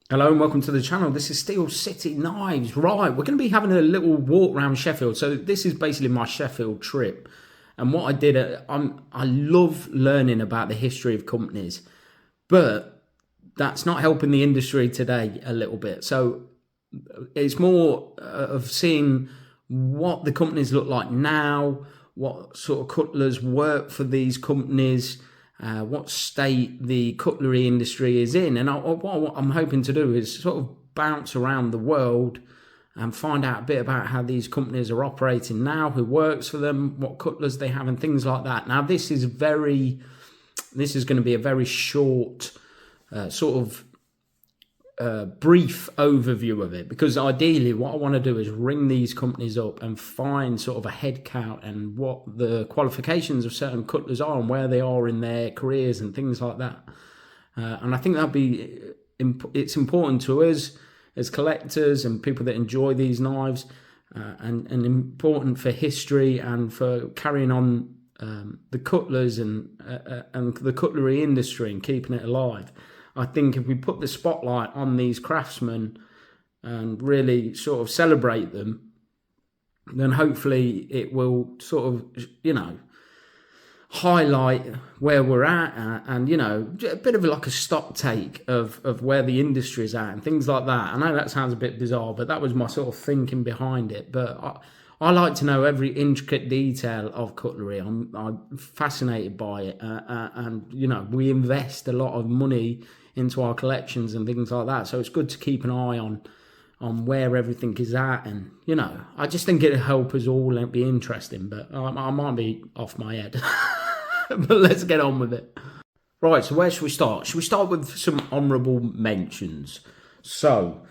Hello and welcome to the channel. This is Steel City Knives. Right, we're going to be having a little walk around Sheffield. So this is basically my Sheffield trip. And what I did, I love learning about the history of companies, but that's not helping the industry today a little bit. So it's more of seeing what the companies look like now, what sort of cutlers work for these companies, what state the cutlery industry is in. And what I'm hoping to do is sort of bounce around the world and find out a bit about how these companies are operating now, who works for them, what cutlers they have, and things like that. Now, this is going to be a very short sort of brief overview of it, because ideally what I want to do is ring these companies up and find sort of a head count and what the qualifications of certain cutlers are and where they are in their careers and things like that. And I think it's important to us as collectors and people that enjoy these knives, and important for history and for carrying on the cutlers and the cutlery industry and keeping it alive. I think if we put the spotlight on these craftsmen and really sort of celebrate them, then hopefully it will sort of, highlight where we're at and, a bit of like a stock take of where the industry is at and things like that. I know that sounds a bit bizarre, but that was my sort of thinking behind it. But I like to know every intricate detail of cutlery. I'm fascinated by it, and we invest a lot of money into our collections and things like that. So it's good to keep an eye on where everything is at, and I just think it'll help us all and be interesting. But I might be off my head. But let's get on with it. Right, so where should we start? Should we start with some honourable mentions? So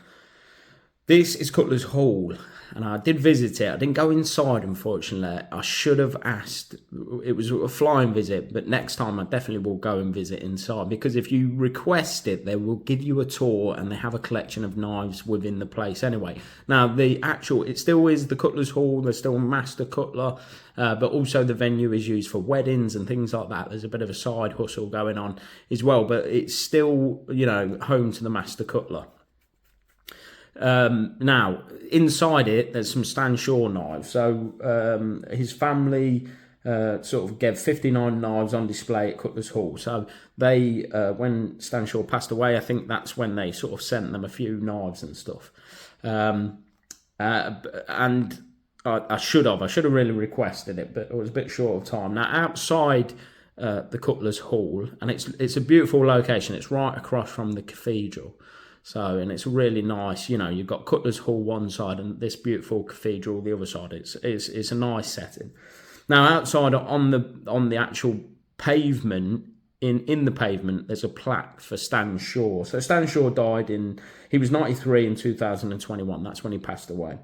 this is Cutlers Hall, and I did visit it. I didn't go inside, unfortunately. I should have asked. It was a flying visit, but next time I definitely will go and visit inside, because if you request it, they will give you a tour, and they have a collection of knives within the place anyway. Now, it still is the Cutlers Hall. There's still a master cutler, but also the venue is used for weddings and things like that. There's a bit of a side hustle going on as well, but it's still, home to the master cutler. Now, inside it, there's some Stan Shaw knives. So his family sort of gave 59 knives on display at Cutlers Hall. So they, when Stan Shaw passed away, I think that's when they sort of sent them a few knives and stuff. And I should have really requested it, but it was a bit short of time. Now, outside the Cutlers Hall, and it's a beautiful location. It's right across from the cathedral. So, and it's really nice, you've got Cutlers Hall one side and this beautiful cathedral the other side. It's a nice setting. Now, outside on the actual pavement, in the pavement, there's a plaque for Stan Shaw. So Stan Shaw he was 93 in 2021. That's when he passed away.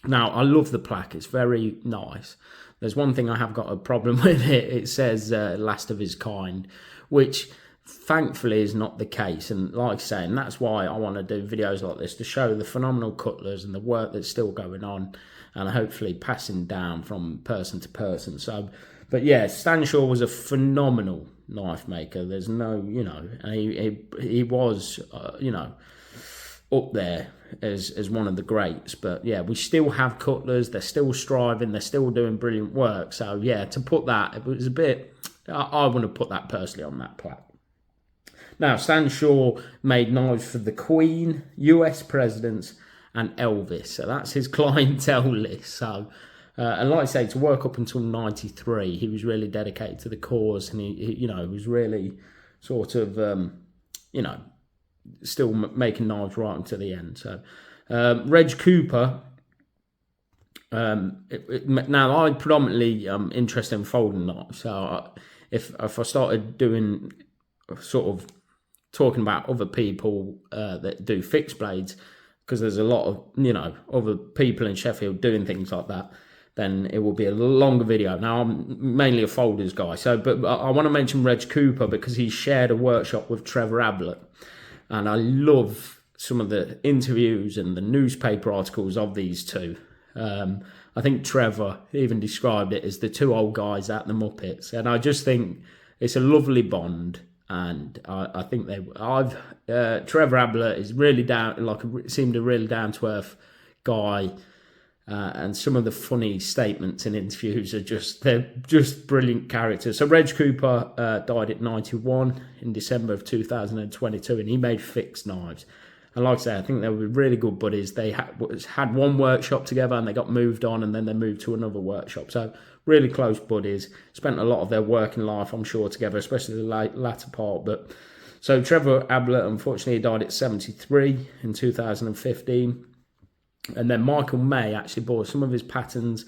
Now, I love the plaque. It's very nice. There's one thing I have got a problem with it. It says last of his kind, which thankfully is not the case. And like I say, and that's why I want to do videos like this, to show the phenomenal cutlers and the work that's still going on, and hopefully passing down from person to person. So, but yeah, Stan Shaw was a phenomenal knife maker. There's no, and he was, up there as one of the greats. But yeah, we still have cutlers. They're still striving. They're still doing brilliant work. So yeah, to put that, it was a bit, I want to put that personally on that plaque. Now, Stan Shaw made knives for the Queen, US presidents, and Elvis. So that's his clientele list. So, and like I say, to work up until 93, he was really dedicated to the cause, and he was really sort of, still making knives right until the end. So, Reg Cooper. Now, I predominantly interested in folding knives. So, if I started doing sort of talking about other people that do fixed blades, because there's a lot of other people in Sheffield doing things like that, then it will be a longer video. Now, I'm mainly a folders guy, but I want to mention Reg Cooper because he shared a workshop with Trevor Ablett, and I love some of the interviews and the newspaper articles of these two. I think Trevor even described it as the two old guys at the Muppets, and I just think it's a lovely bond. And I think Trevor Ablett is really seemed a really down to earth guy. And some of the funny statements in interviews they're just brilliant characters. So Reg Cooper died at 91 in December of 2022, and he made fixed knives. And like I say, I think they were really good buddies. They had one workshop together, and they got moved on, and then they moved to another workshop. So really close buddies. Spent a lot of their working life, I'm sure, together, especially the latter part. But so Trevor Ablett, unfortunately, died at 73 in 2015. And then Michael May actually bought some of his patterns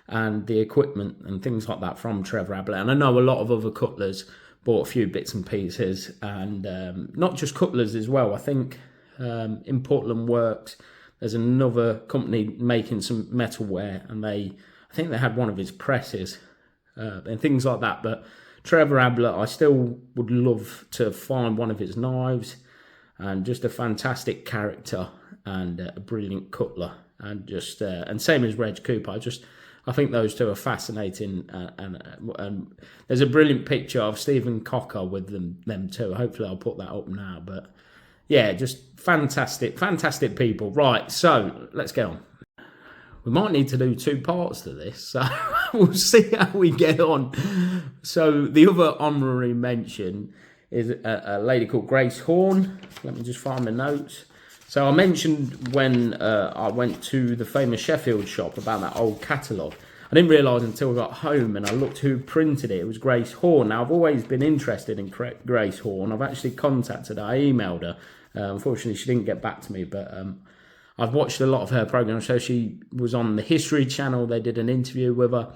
and the equipment and things like that from Trevor Ablett. And I know a lot of other cutlers bought a few bits and pieces, and not just cutlers as well. I think in Portland Works, there's another company making some metalware, and I think they had one of his presses and things like that. But Trevor Ablett, I still would love to find one of his knives, and just a fantastic character and a brilliant cutler, and and same as Reg Cooper. I think those two are fascinating, and there's a brilliant picture of Stephen Cocker with them too. Hopefully I'll put that up now. But yeah, just fantastic people. Right, so let's get on. We might need to do 2 parts to this, so we'll see how we get on. So the other honorary mention is a lady called Grace Horn. Let me just find the notes. So I mentioned when I went to the famous Sheffield shop about that old catalogue. I didn't realise until I got home and I looked who printed it. It was Grace Horn. Now, I've always been interested in Grace Horn. I've actually contacted her. I emailed her. Unfortunately, she didn't get back to me, but I've watched a lot of her programmes. So she was on the History Channel. They did an interview with her.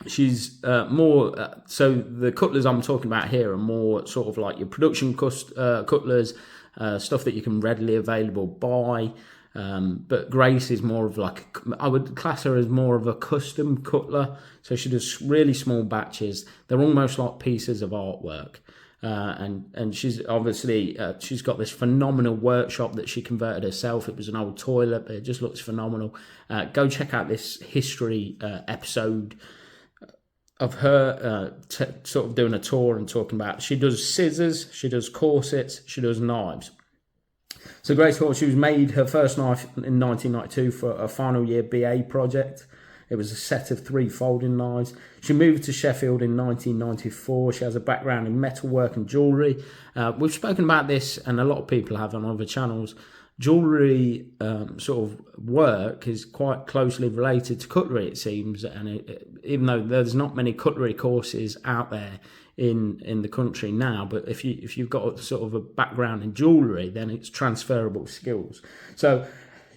She's more... so the cutlers I'm talking about here are more sort of like your production cutlers, stuff that you can readily available buy. But Grace is more of like, I would class her as more of a custom cutler. So she does really small batches. They're almost like pieces of artwork. And she's obviously, she's got this phenomenal workshop that she converted herself. It was an old toilet, but it just looks phenomenal. Go check out this history episode of her sort of doing a tour and talking about, she does scissors, she does corsets, she does knives. So Grace Hall, she was made her first knife in 1992 for a final year BA project. It was a set of 3 folding knives. She moved to Sheffield in 1994. She has a background in metalwork and jewellery. We've spoken about this, and a lot of people have on other channels. Jewellery sort of work is quite closely related to cutlery, it seems, and even though there's not many cutlery courses out there in the country now, but if you've got sort of a background in jewellery, then it's transferable skills. So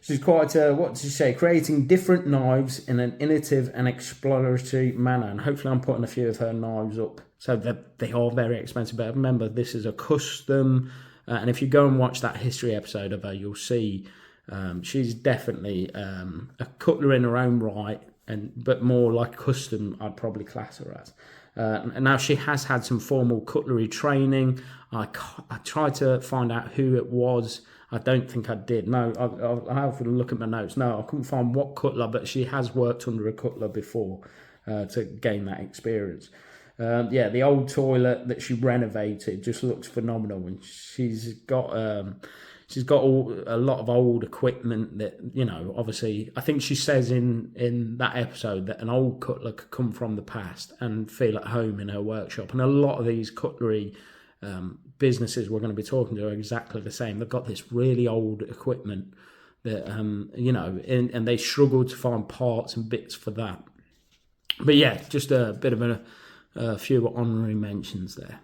she's quite, what did she say, creating different knives in an innovative and exploratory manner, and hopefully I'm putting a few of her knives up. So they are very expensive, but remember, this is a custom. And if you go and watch that history episode of her, you'll see she's definitely a cutler in her own right, but more like custom, I'd probably class her as. And now she has had some formal cutlery training. I tried to find out who it was. I don't think I did. No, I'll have to look at my notes. No, I couldn't find what cutler, but she has worked under a cutler before to gain that experience. The old toilet that she renovated just looks phenomenal, and she's got a lot of old equipment that, you know, obviously I think she says in that episode that an old cutler could come from the past and feel at home in her workshop, and a lot of these cutlery businesses we're going to be talking to are exactly the same. They've got this really old equipment that and they struggle to find parts and bits for that. But yeah, just a bit of a few honorary mentions there.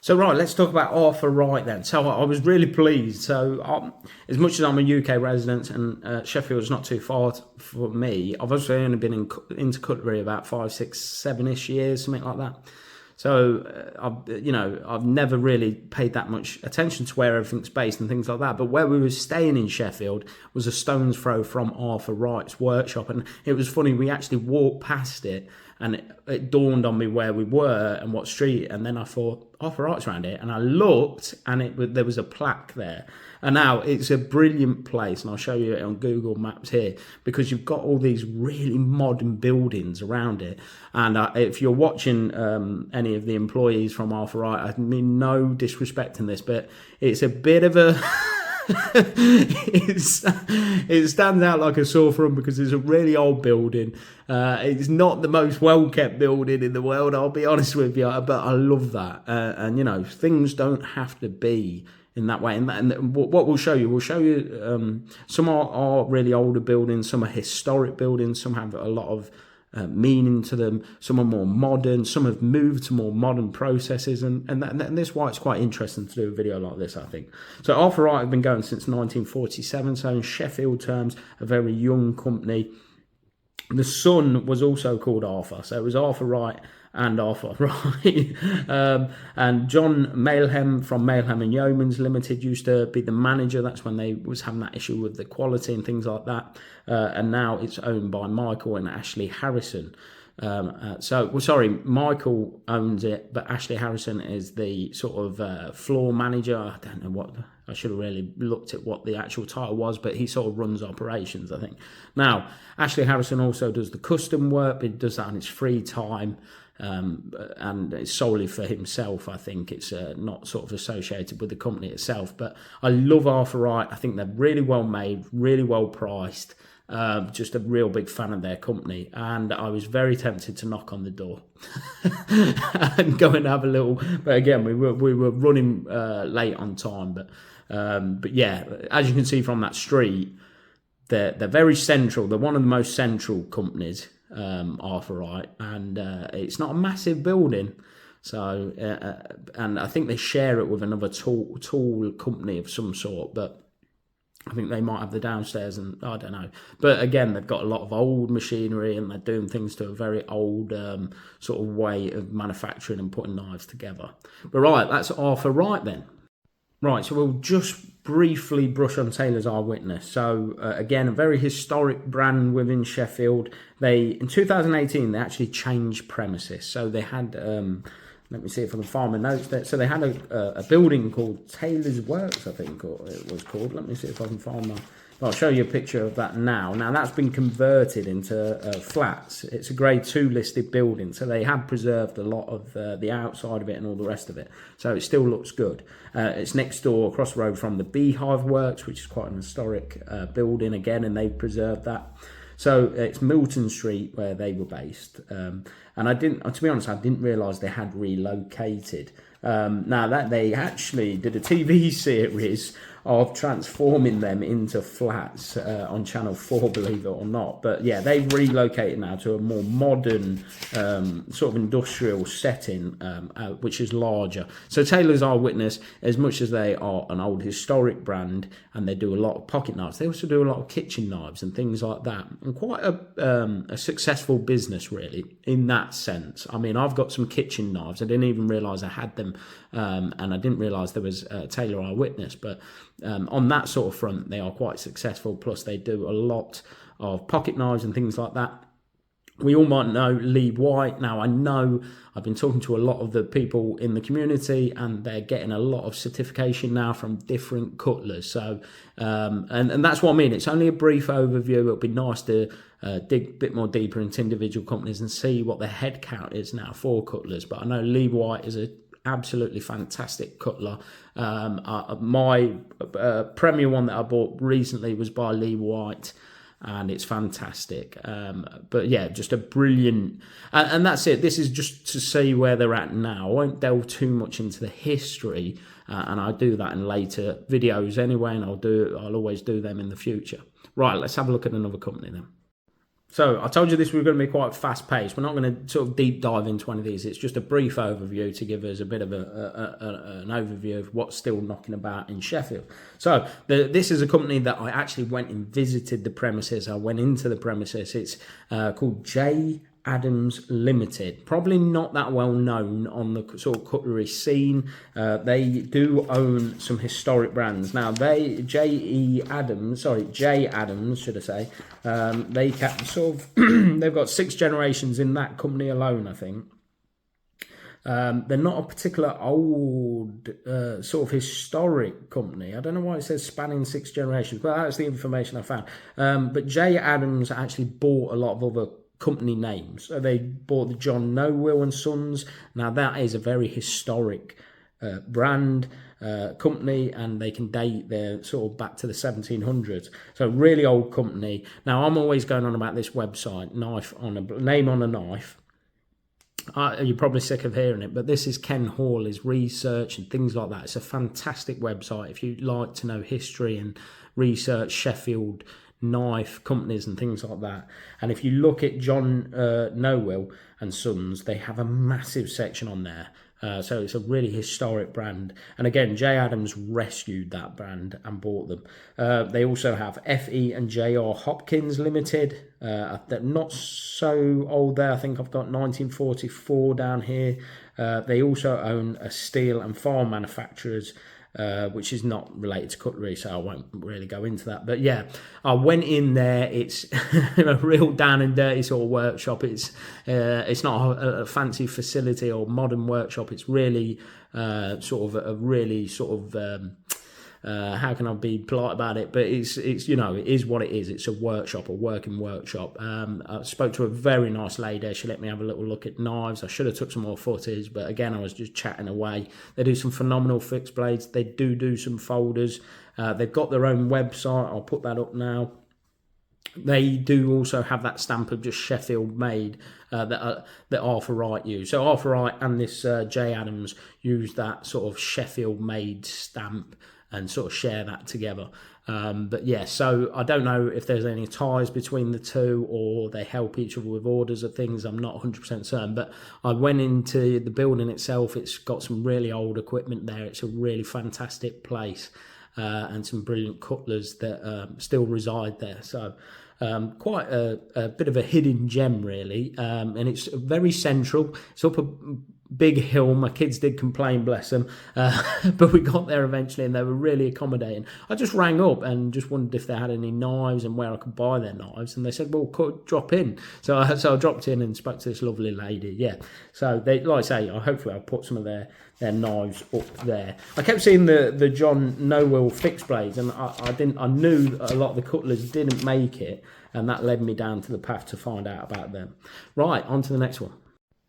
So right, let's talk about Arthur Wright then. So I was really pleased. So as much as I'm a UK resident and Sheffield's not too far for me, I've obviously only been into cutlery about 5, 6, 7-ish years, something like that. So I've never really paid that much attention to where everything's based and things like that. But where we were staying in Sheffield was a stone's throw from Arthur Wright's workshop, and it was funny. We actually walked past it, and it dawned on me where we were and what street, and then I thought, Arthur Wright's around here, and I looked, and there was a plaque there. And now it's a brilliant place, and I'll show you it on Google Maps here, because you've got all these really modern buildings around it. And if you're watching any of the employees from Arthur Wright, I mean no disrespect in this, but it's a bit of a it stands out like a sore thumb because it's a really old building. It's not the most well-kept building in the world, I'll be honest with you, but I love that. And, you know, things don't have to be in that way. And what we'll show you some are really older buildings, some are historic buildings, some have a lot of meaning to them, some are more modern, some have moved to more modern processes, and this is why it's quite interesting to do a video like this, I think. So Arthur Wright have been going since 1947, so in Sheffield terms, a very young company. The son was also called Arthur, so it was Arthur Wright and Arthur Wright. And John Mailhem from Mailhem and Yeomans Limited used to be the manager. That's when they was having that issue with the quality and things like that. And now it's owned by Michael and Ashley Harrison. Michael owns it, but Ashley Harrison is the sort of floor manager. I don't know what, I should have really looked at what the actual title was, but he sort of runs operations, I think. Now, Ashley Harrison also does the custom work. He does that in his free time. And it's solely for himself. I think it's not sort of associated with the company itself, but I love Arthur Wright. I think they're really well made, really well priced. Just a real big fan of their company, and I was very tempted to knock on the door and go and have a little. But again, we were running late on time. But yeah, as you can see from that street, they're very central. They're one of the most central companies. Arthur Wright, and it's not a massive building, so and I think they share it with another tool company of some sort, but I think they might have the downstairs, and I don't know. But again, they've got a lot of old machinery, and they're doing things to a very old sort of way of manufacturing and putting knives together. But right, that's Arthur Wright then. Right, so we'll just briefly brush on Taylor's Eyewitness. So again, a very historic brand within Sheffield. In 2018, they actually changed premises. So they had, let me see if I can find my notes there. So they had a building called Taylor's Works, I think, or it was called. Let me see if I can find my... I'll show you a picture of that now. Now, that's been converted into flats. It's a Grade 2 listed building, so they have preserved a lot of the outside of it and all the rest of it. So it still looks good. It's next door, across the road from the Beehive Works, which is quite an historic building again, and they've preserved that. So it's Milton Street where they were based. And to be honest, I didn't realise they had relocated. Now that they actually did a TV series of transforming them into flats on Channel 4, believe it or not. But yeah, they've relocated now to a more modern sort of industrial setting, which is larger. So Taylor's Eyewitness, as much as they are an old historic brand and they do a lot of pocket knives, they also do a lot of kitchen knives and things like that. And quite a successful business, really, in that sense. I mean, I've got some kitchen knives. I didn't even realise I had them, and I didn't realise there was Taylor Eyewitness, but on that sort of front, they are quite successful. Plus, they do a lot of pocket knives and things like that. We all might know Lee White. Now, I know I've been talking to a lot of the people in the community, and they're getting a lot of certification now from different cutlers. So, and that's what I mean. It's only a brief overview. It'll be nice to dig a bit more deeper into individual companies and see what the head count is now for cutlers. But I know Lee White is a absolutely fantastic cutler. My premier one that I bought recently was by Lee White, and it's fantastic. But yeah, just a brilliant, and that's it. This is just to see where they're at now. I won't delve too much into the history, and I'll do that in later videos anyway, and I'll always do them in the future. Right, let's have a look at another company then. So I told you this was going to be quite fast paced. We're not going to sort of deep dive into one of these. It's just a brief overview to give us a bit of an overview of what's still knocking about in Sheffield. So this is a company that I actually went and visited the premises. I went into the premises. It's called Adams Limited. Probably not that well known on the sort of cutlery scene. They do own some historic brands. Now J Adams, should I say? They kept sort of they've got 6 generations in that company alone, I think. They're not a particular old sort of historic company. I don't know why it says spanning 6 generations, but that's the information I found. But J Adams actually bought a lot of other company names. So they bought the John Nowill and Sons. Now that is a very historic brand company, and they can date their sort of back to the 1700s. So really old company. Now I'm always going on about this website, name on a knife. You're probably sick of hearing it, but this is Ken Hawley's research and things like that. It's a fantastic website if you like to know history and research Sheffield knife companies and things like that. And if you look at John Nowill and Sons, they have a massive section on there. So it's a really historic brand. And again, J Adams rescued that brand and bought them. They also have F.E. and J.R. Hopkins Limited. They're not so old there. I think I've got 1944 down here. They also own a steel and farm manufacturers, which is not related to cutlery, so I won't really go into that. But yeah, I went in there. It's a real down and dirty sort of workshop. It's not a fancy facility or modern workshop. It's really sort of a really sort of how can I be polite about it? But it's it is what it is. It's a workshop, a working workshop. I spoke to a very nice lady. She let me have a little look at knives. I should have took some more footage, but again, I was just chatting away. They do some phenomenal fixed blades. They do some folders. They've got their own website. I'll put that up now. They do also have that stamp of just Sheffield made that Arthur Wright used. So Arthur Wright and this J Adams use that sort of Sheffield made stamp and sort of share that together. But yeah, so I don't know if there's any ties between the two or they help each other with orders of things. I'm not 100% certain, but I went into the building itself. It's got some really old equipment there. It's a really fantastic place and some brilliant cutlers that still reside there. So quite a bit of a hidden gem, really. And it's very central. It's up a big hill. My kids did complain, bless them, but we got there eventually and they were really accommodating. I just rang up and just wondered if they had any knives and where I could buy their knives, and they said, well, drop in. So I dropped in and spoke to this lovely lady. Yeah, so they, like I say, hopefully I'll put some of their knives up there. I kept seeing the John Nowill fixed blades, and I knew a lot of the cutlers didn't make it, and that led me down to the path to find out about them. Right, on to the next one.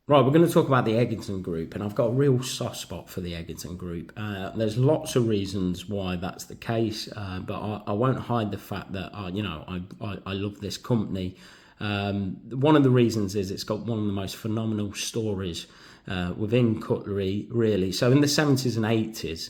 Right, we're going to talk about the Eggington Group, and I've got a real soft spot for the Eggington Group. There's lots of reasons why that's the case, but I won't hide the fact that I love this company. One of the reasons is it's got one of the most phenomenal stories within cutlery, really. So in the 70s and 80s,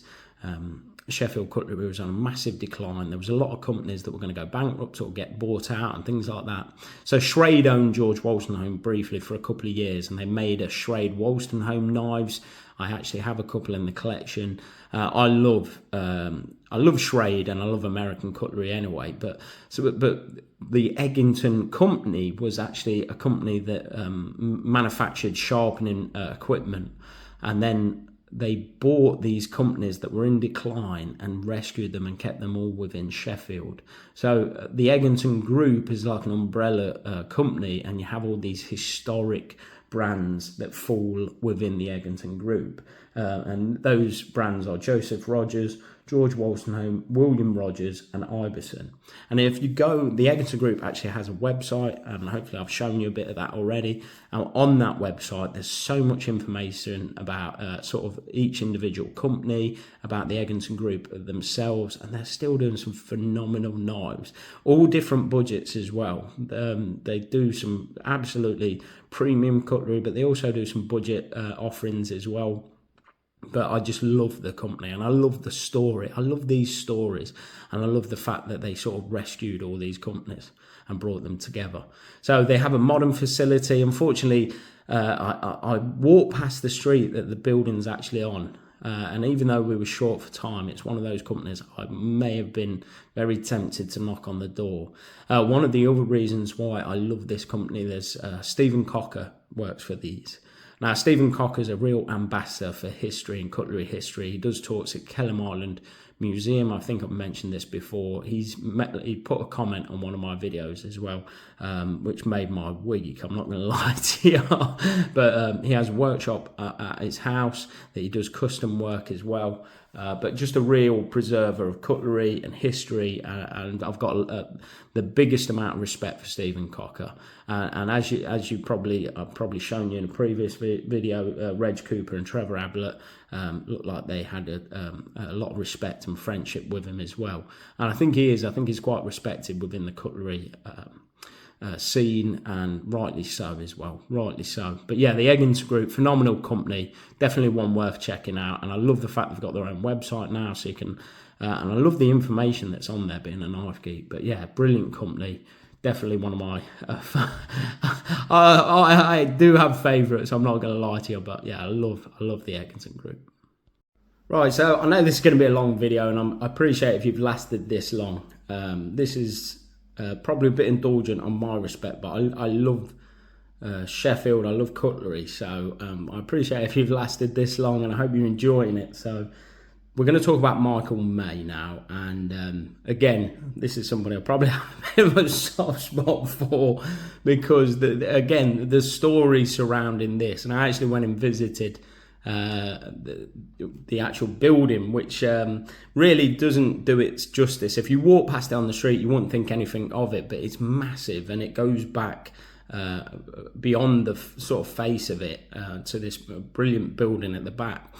Sheffield Cutlery was on a massive decline. There was a lot of companies that were going to go bankrupt or get bought out and things like that. So Schrade owned George Wolstenholme briefly for a couple of years, and they made a Schrade Wolstenholme knives. I actually have a couple in the collection. I love Schrade and I love American cutlery anyway. But the Eggington company was actually a company that manufactured sharpening equipment, and then they bought these companies that were in decline and rescued them and kept them all within Sheffield. So the Eggington Group is like an umbrella company, and you have all these historic brands that fall within the Eggington Group. And those brands are Joseph Rogers, George Wolstenholme, William Rogers and Ibeson. And if you go, the Eggington Group actually has a website, and hopefully I've shown you a bit of that already. And on that website, there's so much information about sort of each individual company, about the Eggington Group themselves, and they're still doing some phenomenal knives, all different budgets as well. They do some absolutely premium cutlery, but they also do some budget offerings as well. But I just love the company, and I love the story. I love these stories, and I love the fact that they sort of rescued all these companies and brought them together. So they have a modern facility. Unfortunately, I walked past the street that the building's actually on, And even though we were short for time, it's one of those companies I may have been very tempted to knock on the door. One of the other reasons why I love this company, there's Stephen Cocker works for these. Now, Stephen Cocker is a real ambassador for history and cutlery history. He does talks at Kelham Island Museum. I think I've mentioned this before. He put a comment on one of my videos as well, which made my week. I'm not going to lie to you. But he has a workshop at his house that he does custom work as well. But just a real preserver of cutlery and history, and I've got the biggest amount of respect for Stephen Cocker. And as you probably, I've probably shown you in a previous video, Reg Cooper and Trevor Ablett looked like they had a lot of respect and friendship with him as well. And I think he is. I think he's quite respected within the cutlery scene, and rightly so as well, rightly so. But yeah, the Eggington Group, phenomenal company, definitely one worth checking out. And I love the fact they've got their own website now, so you can and I love the information that's on there, being a knife geek. But yeah, brilliant company, definitely one of my I do have favourites, I'm not going to lie to you, but yeah, I love the Eggington Group. Right, so I know this is going to be a long video, and I appreciate if you've lasted this long. This is probably a bit indulgent on my respect, but I love Sheffield, I love cutlery, so I appreciate if you've lasted this long, and I hope you're enjoying it. So we're going to talk about Michael May now, and again, this is somebody I probably have a bit of a soft spot for, because again, the story surrounding this, and I actually went and visited the actual building, which really doesn't do its justice. If you walk past it on the street, you wouldn't think anything of it, but it's massive, and it goes back beyond the sort of face of it to this brilliant building at the back.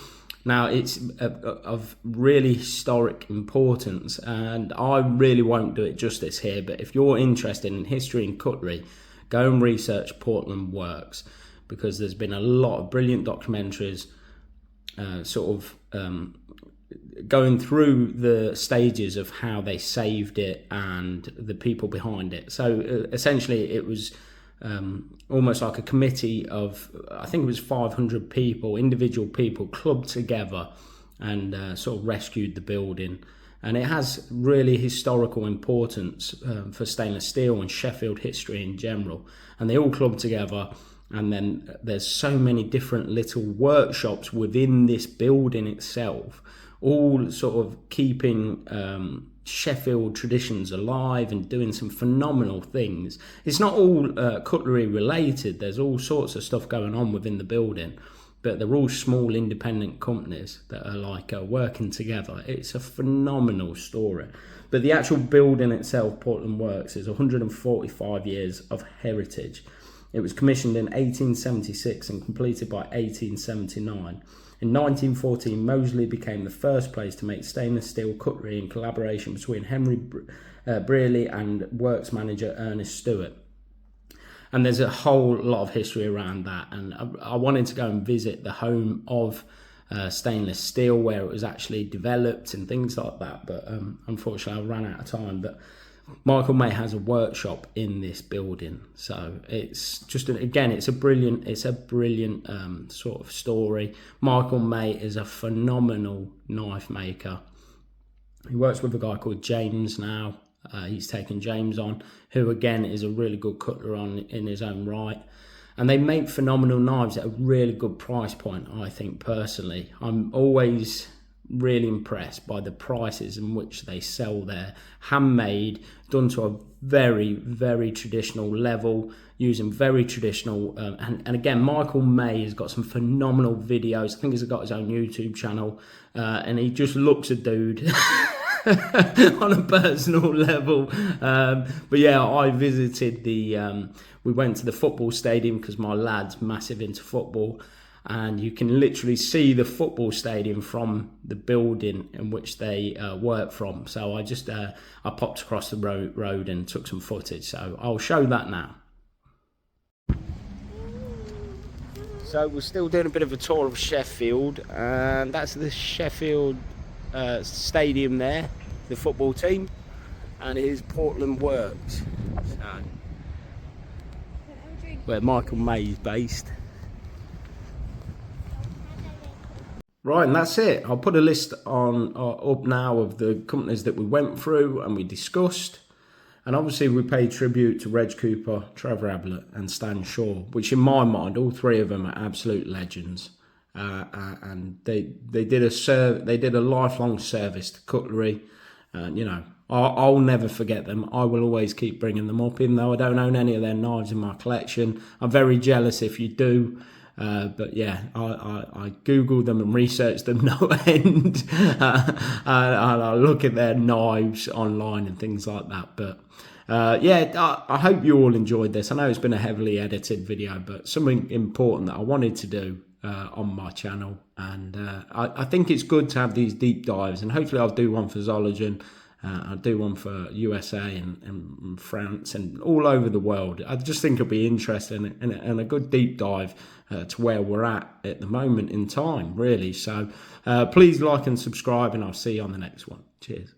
Now, it's of really historic importance, and I really won't do it justice here, but if you're interested in history and cutlery, go and research Portland Works, because there's been a lot of brilliant documentaries going through the stages of how they saved it and the people behind it. So essentially it was almost like a committee of, I think it was 500 people, individual people clubbed together and sort of rescued the building. And it has really historical importance for stainless steel and Sheffield history in general. And they all clubbed together, and then there's so many different little workshops within this building itself, all sort of keeping Sheffield traditions alive and doing some phenomenal things. It's not all cutlery related, there's all sorts of stuff going on within the building, but they're all small independent companies that are like working together. It's a phenomenal story. But the actual building itself, Portland Works, is 145 years of heritage. It was commissioned in 1876 and completed by 1879. In 1914, Moseley became the first place to make stainless steel cutlery in collaboration between Henry Brearley and works manager Ernest Stewart. And there's a whole lot of history around that. And I wanted to go and visit the home of stainless steel, where it was actually developed and things like that. But unfortunately, I ran out of time. But Michael May has a workshop in this building, so it's just it's a brilliant sort of story. Michael May is a phenomenal knife maker. He works with a guy called James now. He's taken James on, who again is a really good cutler in his own right. And they make phenomenal knives at a really good price point, I think, personally. I'm always really impressed by the prices in which they sell their handmade, done to a very, very traditional level, using very traditional and again, Michael May has got some phenomenal videos. I think he's got his own YouTube channel, and he just looks a dude on a personal level. But yeah, I visited we went to the football stadium because my lad's massive into football, and you can literally see the football stadium from the building in which they work from. So I popped across the road and took some footage, so I'll show that now. So we're still doing a bit of a tour of Sheffield, and that's the Sheffield stadium there, the football team, and here's Portland Works, so, where Michael May is based. Right, and that's it. I'll put a list on up now of the companies that we went through and we discussed. And obviously we paid tribute to Reg Cooper, Trevor Ablett and Stan Shaw, which in my mind, all three of them are absolute legends. And they did a lifelong service to Cutlery. And, you know, I'll never forget them. I will always keep bringing them up, even though I don't own any of their knives in my collection. I'm very jealous if you do. But yeah, I Googled them and researched them no end. And I look at their knives online and things like that. But yeah, I hope you all enjoyed this. I know it's been a heavily edited video, but something important that I wanted to do on my channel. And I think it's good to have these deep dives, and hopefully I'll do one for Zologen. I'll do one for USA and France and all over the world. I just think it'll be interesting and a good deep dive to where we're at the moment in time, really. So please like and subscribe, and I'll see you on the next one. Cheers.